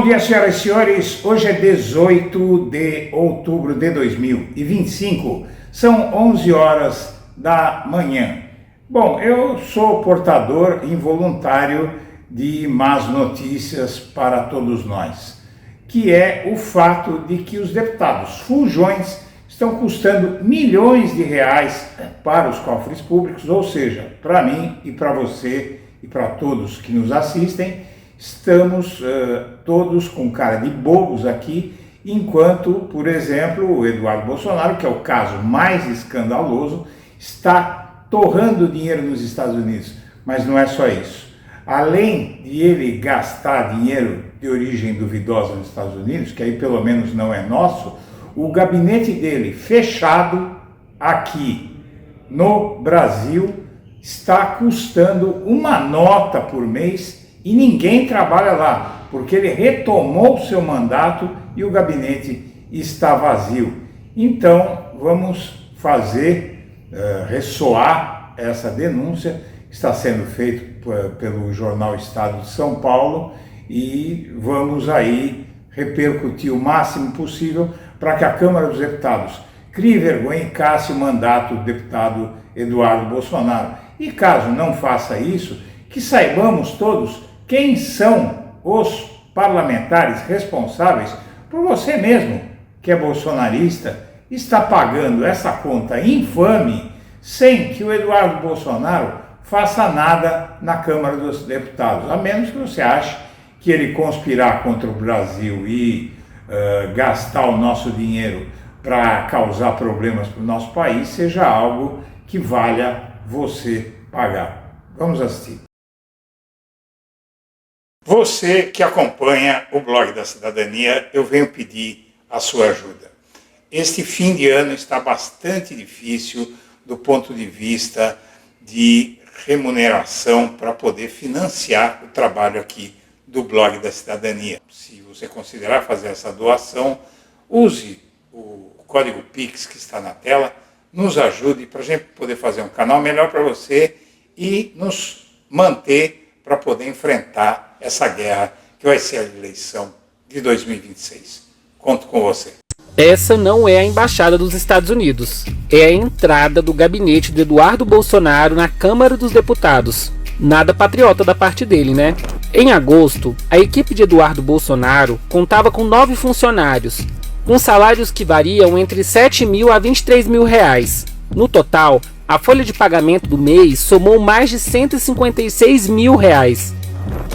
Bom dia, senhoras e senhores. Hoje é 18 de outubro de 2025. São 11 horas da manhã. Bom, eu sou portador involuntário de más notícias para todos nós, que é o fato de que os deputados fujões estão custando milhões de reais para os cofres públicos, ou seja, para mim e para você e para todos que nos assistem. Estamos todos com cara de bobos aqui, enquanto, por exemplo, o Eduardo Bolsonaro, que é o caso mais escandaloso, está torrando dinheiro nos Estados Unidos. Mas não é só isso. Além de ele gastar dinheiro de origem duvidosa nos Estados Unidos, que aí pelo menos não é nosso, o gabinete dele fechado aqui no Brasil está custando uma nota por mês e ninguém trabalha lá, porque ele retomou o seu mandato e o gabinete está vazio. Então, vamos fazer ressoar essa denúncia que está sendo feita pelo jornal Estado de São Paulo e vamos aí repercutir o máximo possível para que a Câmara dos Deputados crie vergonha e casse o mandato do deputado Eduardo Bolsonaro. E caso não faça isso, que saibamos todos quem são os parlamentares responsáveis por você mesmo, que é bolsonarista, está pagando essa conta infame sem que o Eduardo Bolsonaro faça nada na Câmara dos Deputados, a menos que você ache que ele conspirar contra o Brasil e gastar o nosso dinheiro para causar problemas para o nosso país seja algo que valha você pagar. Vamos assistir. Você que acompanha o blog da Cidadania, eu venho pedir a sua ajuda. Este fim de ano está bastante difícil do ponto de vista de remuneração para poder financiar o trabalho aqui do blog da Cidadania. Se você considerar fazer essa doação, use o código Pix que está na tela, nos ajude para a gente poder fazer um canal melhor para você e nos manter para poder enfrentar essa guerra que vai ser a eleição de 2026. Conto com você. Essa não é a Embaixada dos Estados Unidos. É a entrada do gabinete de Eduardo Bolsonaro na Câmara dos Deputados. Nada patriota da parte dele, né? Em agosto, a equipe de Eduardo Bolsonaro contava com 9 funcionários, com salários que variam entre 7 mil a 23 mil reais. No total, a folha de pagamento do mês somou mais de 156 mil reais.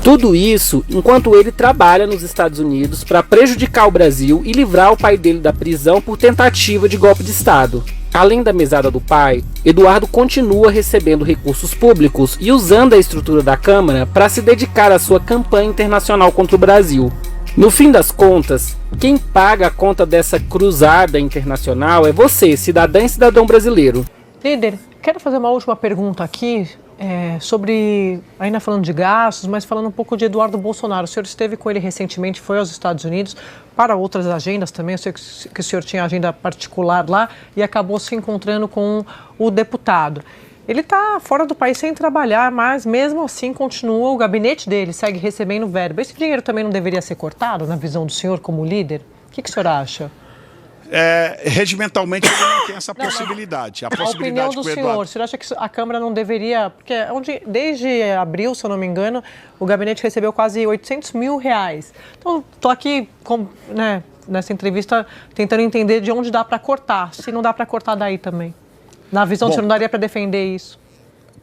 Tudo isso enquanto ele trabalha nos Estados Unidos para prejudicar o Brasil e livrar o pai dele da prisão por tentativa de golpe de Estado. Além da mesada do pai, Eduardo continua recebendo recursos públicos e usando a estrutura da Câmara para se dedicar à sua campanha internacional contra o Brasil. No fim das contas, quem paga a conta dessa cruzada internacional é você, cidadã e cidadão brasileiro. Líder, quero fazer uma última pergunta aqui sobre, ainda falando de gastos, mas falando um pouco de Eduardo Bolsonaro. O senhor esteve com ele recentemente, foi aos Estados Unidos para outras agendas também. Eu sei que o senhor tinha agenda particular lá e acabou se encontrando com o deputado. Ele está fora do país sem trabalhar, mas mesmo assim continua, o gabinete dele segue recebendo verba. Esse dinheiro também não deveria ser cortado, na visão do senhor como líder? O que o senhor acha? Regimentalmente ele não tem essa possibilidade. A opinião do senhor, o senhor acha que a Câmara não deveria... Porque desde abril, se eu não me engano, o gabinete recebeu quase 800 mil reais. Então, estou aqui nessa entrevista tentando entender de onde dá para cortar, se não dá para cortar daí também. Na visão do senhor, não daria para defender isso?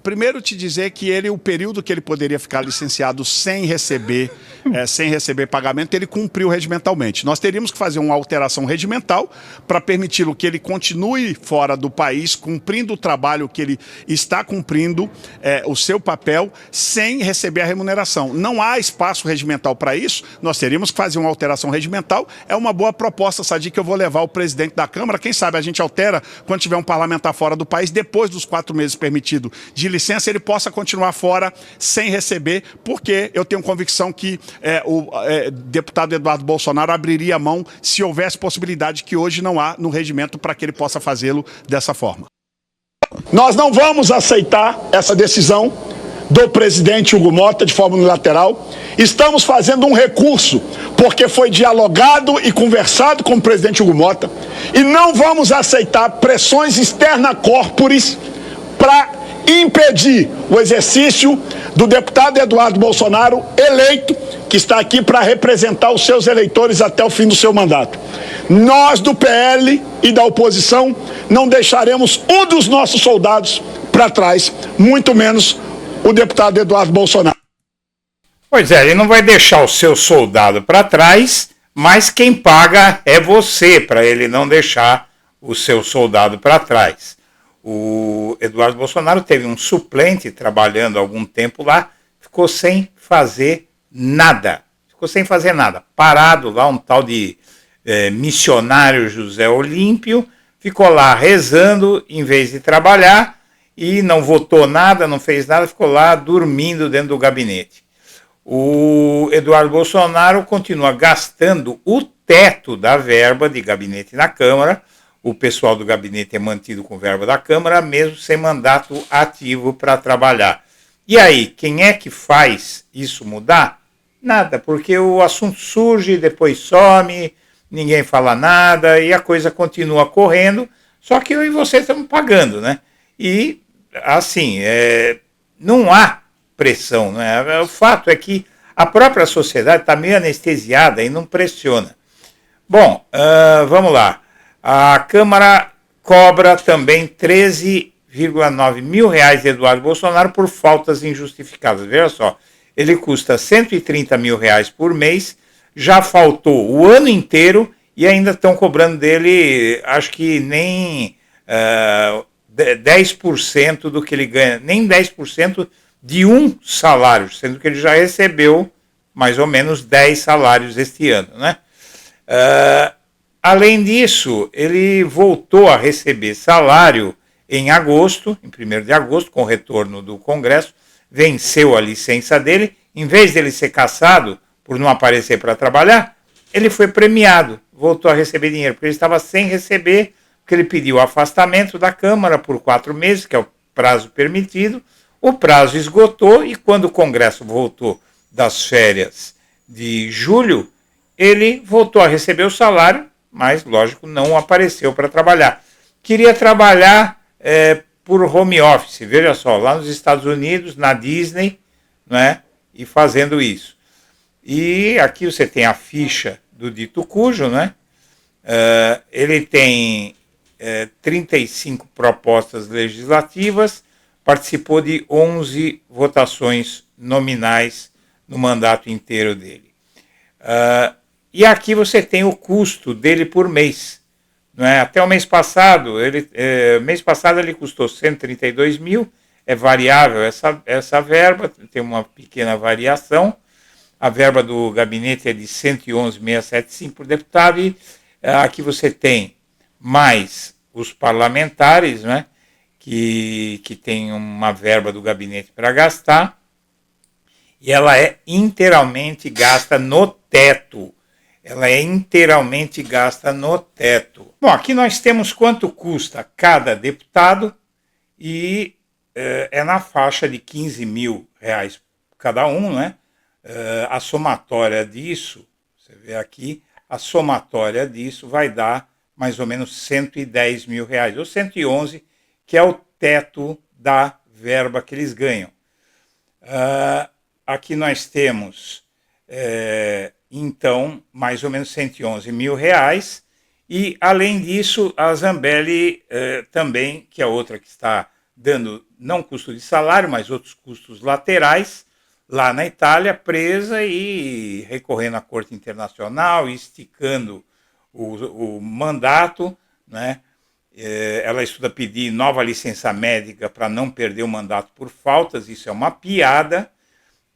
Primeiro te dizer que o período que ele poderia ficar licenciado sem receber pagamento, ele cumpriu regimentalmente. Nós teríamos que fazer uma alteração regimental para permitir que ele continue fora do país, cumprindo o trabalho que ele está cumprindo, o seu papel, sem receber a remuneração. Não há espaço regimental para isso, nós teríamos que fazer uma alteração regimental. É uma boa proposta, Sadi, que eu vou levar ao presidente da Câmara. Quem sabe a gente altera quando tiver um parlamentar fora do país, depois dos 4 meses permitido de licença, ele possa continuar fora sem receber, porque eu tenho convicção que o deputado Eduardo Bolsonaro abriria a mão se houvesse possibilidade que hoje não há no regimento para que ele possa fazê-lo dessa forma. Nós não vamos aceitar essa decisão do presidente Hugo Mota de forma unilateral. Estamos fazendo um recurso, porque foi dialogado e conversado com o presidente Hugo Mota, e não vamos aceitar pressões externa corporis para impedir o exercício do deputado Eduardo Bolsonaro, eleito, que está aqui para representar os seus eleitores até o fim do seu mandato. Nós do PL e da oposição não deixaremos um dos nossos soldados para trás, muito menos o deputado Eduardo Bolsonaro. Pois é, ele não vai deixar o seu soldado para trás, mas quem paga é você, para ele não deixar o seu soldado para trás. O Eduardo Bolsonaro teve um suplente trabalhando há algum tempo lá, ficou sem fazer nada. Parado lá, um tal de missionário José Olímpio, ficou lá rezando em vez de trabalhar e não votou nada, não fez nada, ficou lá dormindo dentro do gabinete. O Eduardo Bolsonaro continua gastando o teto da verba de gabinete na Câmara. O pessoal do gabinete é mantido com verba da Câmara, mesmo sem mandato ativo para trabalhar. E aí, quem é que faz isso mudar? Nada, porque o assunto surge, depois some, ninguém fala nada e a coisa continua correndo, só que eu e você estamos pagando, né? E, assim, não há pressão, né? O fato é que a própria sociedade está meio anestesiada e não pressiona. Bom, vamos lá. A Câmara cobra também 13,9 mil reais de Eduardo Bolsonaro por faltas injustificadas. Veja só, ele custa 130 mil reais por mês, já faltou o ano inteiro e ainda estão cobrando dele, acho que nem 10% do que ele ganha, nem 10% de um salário, sendo que ele já recebeu mais ou menos 10 salários este ano, né? Além disso, ele voltou a receber salário em agosto, em 1º de agosto, com o retorno do Congresso, venceu a licença dele, em vez dele ser cassado por não aparecer para trabalhar, ele foi premiado, voltou a receber dinheiro, porque ele estava sem receber, porque ele pediu afastamento da Câmara por 4 meses, que é o prazo permitido, o prazo esgotou e quando o Congresso voltou das férias de julho, ele voltou a receber o salário, mas, lógico, não apareceu para trabalhar. Queria trabalhar por home office, veja só, lá nos Estados Unidos, na Disney, né, e fazendo isso. E aqui você tem a ficha do dito cujo, né? Ele tem 35 propostas legislativas, participou de 11 votações nominais no mandato inteiro dele. E aqui você tem o custo dele por mês. Não é? Até o mês passado, ele custou 132 mil, é variável essa verba, tem uma pequena variação. A verba do gabinete é de 111.675 por deputado, e aqui você tem mais os parlamentares, né, que tem uma verba do gabinete para gastar, e ela é inteiramente gasta no teto. Bom, aqui nós temos quanto custa cada deputado e é na faixa de 15 mil reais cada um, né? A somatória disso, você vê aqui, a somatória disso vai dar mais ou menos 110 mil reais, ou 111, que é o teto da verba que eles ganham. Aqui nós temos, então, mais ou menos 111 mil reais, e além disso, a Zambelli também, que é outra que está dando, não custo de salário, mas outros custos laterais, lá na Itália, presa e recorrendo à Corte Internacional, esticando o mandato, né? Ela estuda pedir nova licença médica para não perder o mandato por faltas, isso é uma piada.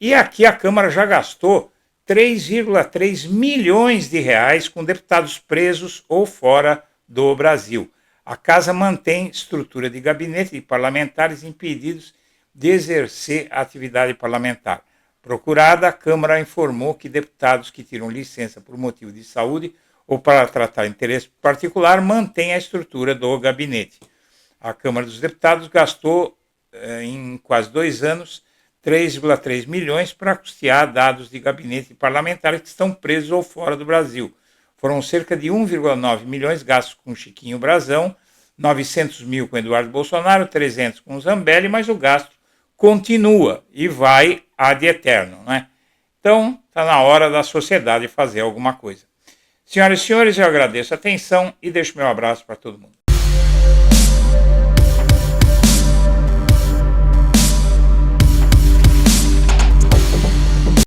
E aqui a Câmara já gastou 3,3 milhões de reais com deputados presos ou fora do Brasil. A Casa mantém estrutura de gabinete de parlamentares impedidos de exercer a atividade parlamentar. Procurada, a Câmara informou que deputados que tiram licença por motivo de saúde ou para tratar interesse particular mantêm a estrutura do gabinete. A Câmara dos Deputados gastou, em quase 2 anos, 3,3 milhões para custear dados de gabinete parlamentares que estão presos ou fora do Brasil. Foram cerca de 1,9 milhões gastos com Chiquinho Brazão, 900 mil com Eduardo Bolsonaro, 300 com Zambelli, mas o gasto continua e vai ad eterno, né? Então, está na hora da sociedade fazer alguma coisa. Senhoras e senhores, eu agradeço a atenção e deixo meu abraço para todo mundo.